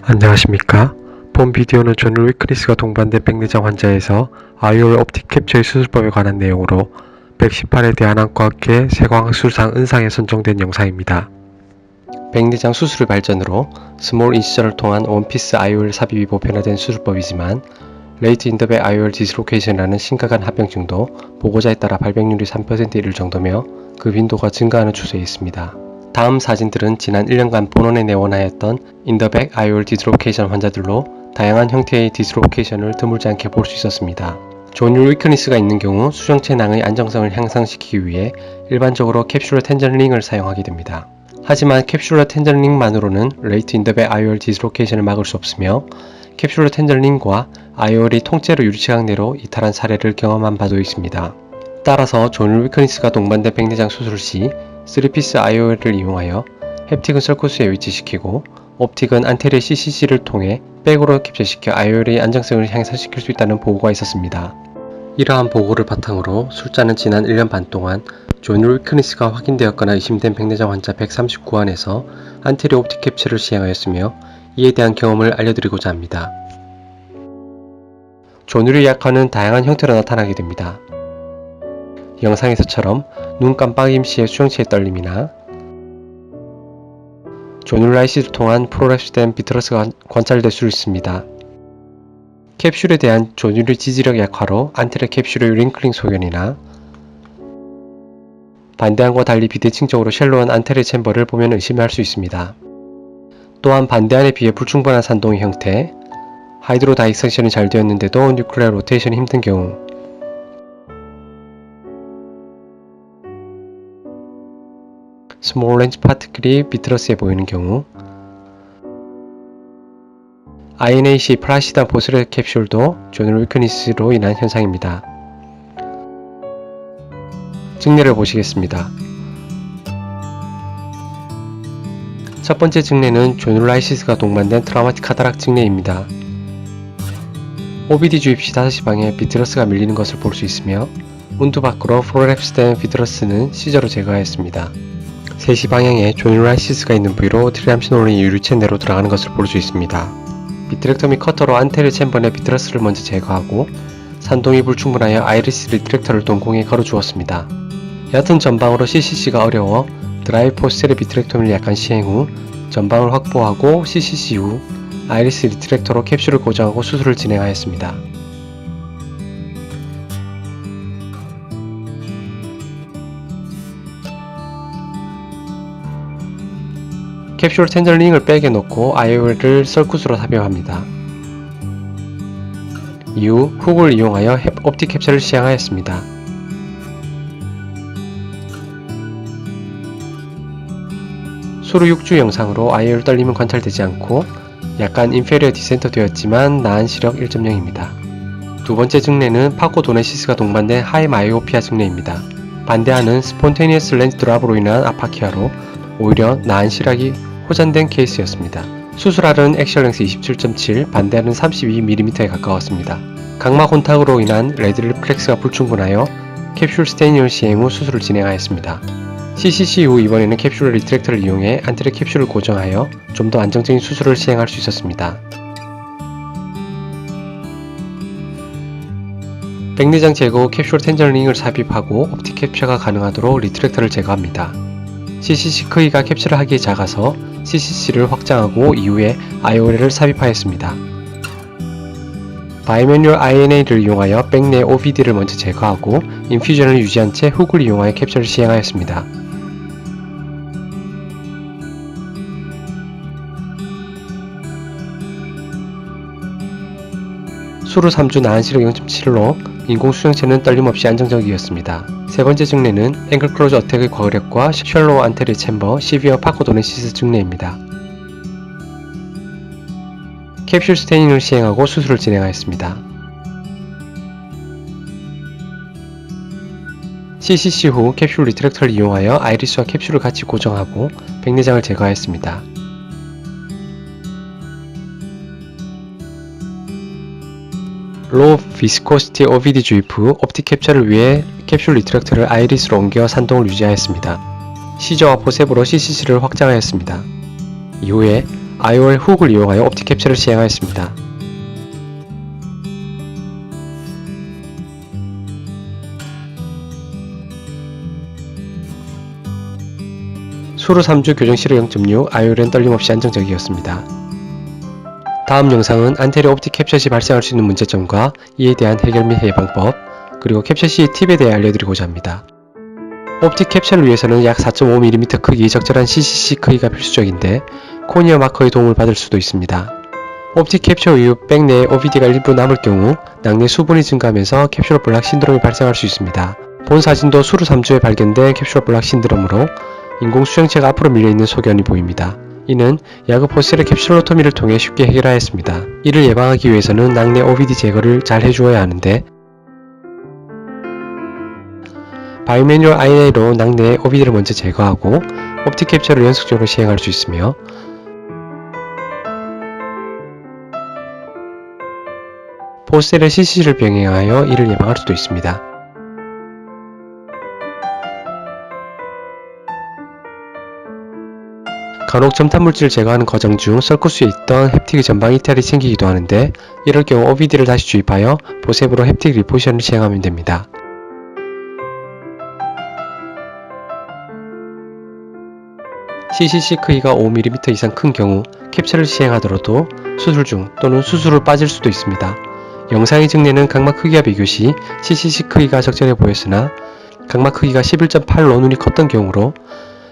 안녕하십니까. 본 비디오는 존 위크리스가 동반된 백내장 환자에서 IOL 옵틱 캡처의 수술법에 관한 내용으로 118회 대한안과학회 세광학술상 은상에 선정된 영상입니다. 백내장 수술의 발전으로 스몰 인시전을 통한 원피스 IOL 삽입이 보편화된 수술법이지만 레이트 인더백 IOL 디스로케이션이라는 심각한 합병증도 보고자에 따라 발병률이 3%에 이를 정도며 그 빈도가 증가하는 추세에 있습니다. 다음 사진들은 지난 1년간 본원에 내원하였던 인더백 IOL 디스로케이션 환자들로 다양한 형태의 디스로케이션을 드물지 않게 볼 수 있었습니다. 존율 위크니스가 있는 경우 수정체 낭의 안정성을 향상시키기 위해 일반적으로 캡슐러 텐전링을 사용하게 됩니다. 하지만 캡슐러 텐전링만으로는 레이트 인더백 IOL 디스로케이션을 막을 수 없으며 캡슐러 텐전링과 IOL이 통째로 유리체각 내로 이탈한 사례를 경험한 바도 있습니다. 따라서 존율 위크니스가 동반된 백내장 수술 시 3피스 IOL을 이용하여 햅틱은 설쿠스에 위치시키고 옵틱은 안테리어 CCC를 통해 백으로 캡처시켜 IOL의 안정성을 향상시킬 수 있다는 보고가 있었습니다. 이러한 보고를 바탕으로 술자는 지난 1년 반 동안 존율 위크니스가 확인되었거나 의심된 백내장 환자 139안에서 안테리어 옵틱 캡처를 시행하였으며 이에 대한 경험을 알려드리고자 합니다. 존율의 약화는 다양한 형태로 나타나게 됩니다. 영상에서처럼 눈 깜빡임 시의 수정체의 떨림이나 존율 라이시를 통한 프로랩스된 비트러스가 관찰될 수 있습니다. 캡슐에 대한 존율의 지지력 약화로 안테리어 캡슐의 링클링 소견이나 반대안과 달리 비대칭적으로 쉘로한 안테리어 챔버를 보면 의심할 수 있습니다. 또한 반대안에 비해 불충분한 산동의 형태, 하이드로 다이섹션이 잘 되었는데도 뉴클레어 로테이션이 힘든 경우, 스몰 렌즈 파티클이 비트러스에 보이는 경우, INAC 플라시다 보스레 캡슐도 존율 위크니스로 인한 현상입니다. 증례를 보시겠습니다. 첫 번째 증례는 존율 라이시스가 동반된 트라우마틱 카타락 증례입니다. OBD 주입 시 5시 방에 비트러스가 밀리는 것을 볼 수 있으며 문두 밖으로 프로랩스된 비트러스는 시저로 제거하였습니다. 3시 방향에 존율 라이시스가 있는 부위로 트리암시놀린이 유리체 내로 들어가는 것을 볼 수 있습니다. 비트렉터미 커터로 안테리어 챔버 내 비트러스를 먼저 제거하고 산동이 불충분하여 아이리스 리트렉터를 동공에 걸어주었습니다. 얕은 전방으로 CCC가 어려워 드라이 포스텔의 비트렉토미를 약간 시행 후 전방을 확보하고 CCC 후 아이리스 리트렉터로 캡슐을 고정하고 수술을 진행하였습니다. 캡슐 텐전링을 백에 놓고 IOL을 설쿠스로 삽입합니다. 이후 훅을 이용하여 옵틱 캡처를 시행하였습니다. 수루 6주 영상으로 IOL 떨림은 관찰되지 않고 약간 인페리어 디센터 되었지만 나은 시력 1.0입니다. 두 번째 증례는 파코도네시스가 동반된 하이 마이오피아 증례입니다. 반대하는 스폰테니어스 렌즈 드랍으로 인한 아파키아로 오히려 나은 시력이 호전된 케이스였습니다. 수술알은 액셜랭스 27.7, 반대알은 32mm에 가까웠습니다. 각막 혼탁으로 인한 레드 리플렉스가 불충분하여 캡슐 스테이닝을 시행 후 수술을 진행하였습니다. CCC 후 이번에는 캡슐 리트렉터를 이용해 안테리어 캡슐을 고정하여 좀 더 안정적인 수술을 시행할 수 있었습니다. 백내장 제거 후 캡슐 텐전링을 삽입하고 옵틱 캡처가 가능하도록 리트렉터를 제거합니다. CCC 크기가 캡처를 하기에 작아서 CCC를 확장하고 이후에 IOL을 삽입하였습니다. 바이매뉴얼 INA를 이용하여 백내 OVD를 먼저 제거하고 인퓨전을 유지한 채 훅을 이용하여 캡처를 시행하였습니다. 수루 3주 나은 시력 0.7로 인공 수정체는 떨림없이 안정적이었습니다. 세 번째 증례는 앵글 클로즈 어택의 과거력과 셜로우 안테리어 챔버 시비어 파코도네시스 증례입니다. 캡슐 스테이닝을 시행하고 수술을 진행하였습니다. CCC 후 캡슐 리트렉터를 이용하여 아이리스와 캡슐을 같이 고정하고 백내장을 제거하였습니다. 로우 비스코시티 OVD 주입 후 옵틱 캡처를 위해 캡슐 리트렉터를 아이리스로 옮겨 산동을 유지하였습니다. 시저와 포셉으로 CCC를 확장하였습니다. 이후에 IOL 훅을 이용하여 옵틱 캡처를 시행하였습니다. 수루 3주 교정 시로 0.6, IOL은 떨림없이 안정적이었습니다. 다음 영상은 안테리어 옵틱 캡처 시 발생할 수 있는 문제점과 이에 대한 해결 및 예방법, 그리고 캡처 시 팁에 대해 알려드리고자 합니다. 옵틱 캡처를 위해서는 약 4.5mm 크기 적절한 CCC 크기가 필수적인데 코니어 마커의 도움을 받을 수도 있습니다. 옵틱 캡처 이후 백 내에 OVD가 일부 남을 경우 낙내 수분이 증가하면서 캡슐러 블락 신드롬이 발생할 수 있습니다. 본 사진도 수루 3주에 발견된 캡슐러 블락 신드롬으로 인공 수정체가 앞으로 밀려있는 소견이 보입니다. 이는 야그 포셀의 캡슐로토미를 통해 쉽게 해결하였습니다. 이를 예방하기 위해서는 낙내 OVD 제거를 잘 해주어야 하는데 바이매뉴얼 INA로 낙내의 OVD를 먼저 제거하고 옵틱 캡처를 연속적으로 시행할 수 있으며 포셀의 CCC를 병행하여 이를 예방할 수도 있습니다. 간혹 점탄물질을 제거하는 과정 중 썰구수에 있던 햅틱의 전방 이탈이 생기기도 하는데 이럴 경우 OVD를 다시 주입하여 보셉으로 햅틱 리포션을 시행하면 됩니다. CCC 크기가 5mm 이상 큰 경우 캡처를 시행하더라도 수술 중 또는 수술 후 빠질 수도 있습니다. 영상의 증례는 각막 크기와 비교 시 CCC 크기가 적절해 보였으나 각막 크기가 11.8로 눈이 컸던 경우로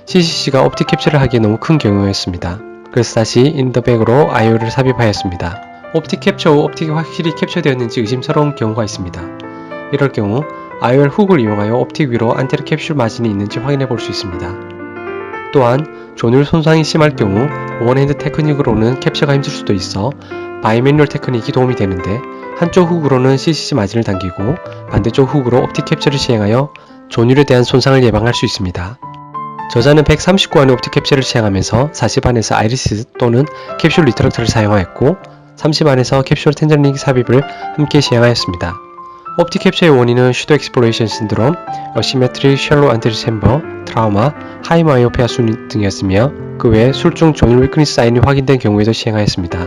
CCC가 옵틱 캡처를 하기에 너무 큰 경우였습니다. 그래서 다시 인더백으로 IOL을 삽입하였습니다. 옵틱 캡처 후 옵틱이 확실히 캡처되었는지 의심스러운 경우가 있습니다. 이럴 경우 IOL 훅을 이용하여 옵틱 위로 안테리어 캡슐 마진이 있는지 확인해 볼 수 있습니다. 또한 조율 손상이 심할 경우 원핸드 테크닉으로는 캡처가 힘들 수도 있어 바이매뉴얼 테크닉이 도움이 되는데 한쪽 훅으로는 CCC 마진을 당기고 반대쪽 훅으로 옵틱 캡처를 시행하여 조율에 대한 손상을 예방할 수 있습니다. 저자는 139안의 옵틱 캡처를 시행하면서 40안에서 아이리스 또는 캡슐 리트럭터를 사용하였고 30안에서 캡슐 텐저링 삽입을 함께 시행하였습니다. 옵틱 캡처의 원인은 슈도 엑스플로이션 신드롬, 어시메트리 셜로 안테리어 챔버, 트라우마, 하이마이오피아 순 등이었으며 그 외에 술중 조율 위크니스 사인이 확인된 경우에도 시행하였습니다.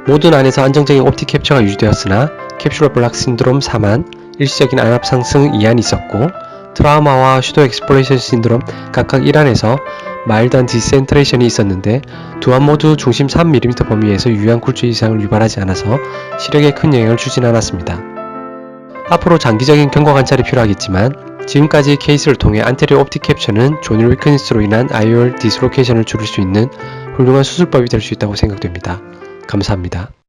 모든 안에서 안정적인 옵틱 캡처가 유지되었으나 캡슐러 블락 신드롬 4만, 일시적인 안압 상승 2안이 있었고 트라우마와 슈도 엑스플로이션 신드롬 각각 1안에서 마일드한 디센트레이션이 있었는데 두 안 모두 중심 3mm 범위에서 유효한 굴절 이상을 유발하지 않아서 시력에 큰 영향을 주진 않았습니다. 앞으로 장기적인 경과 관찰이 필요하겠지만 지금까지 케이스를 통해 안테리어 옵틱 캡처는 조율 위크니스로 인한 IOL 디스로케이션을 줄일 수 있는 훌륭한 수술법이 될 수 있다고 생각됩니다. 감사합니다.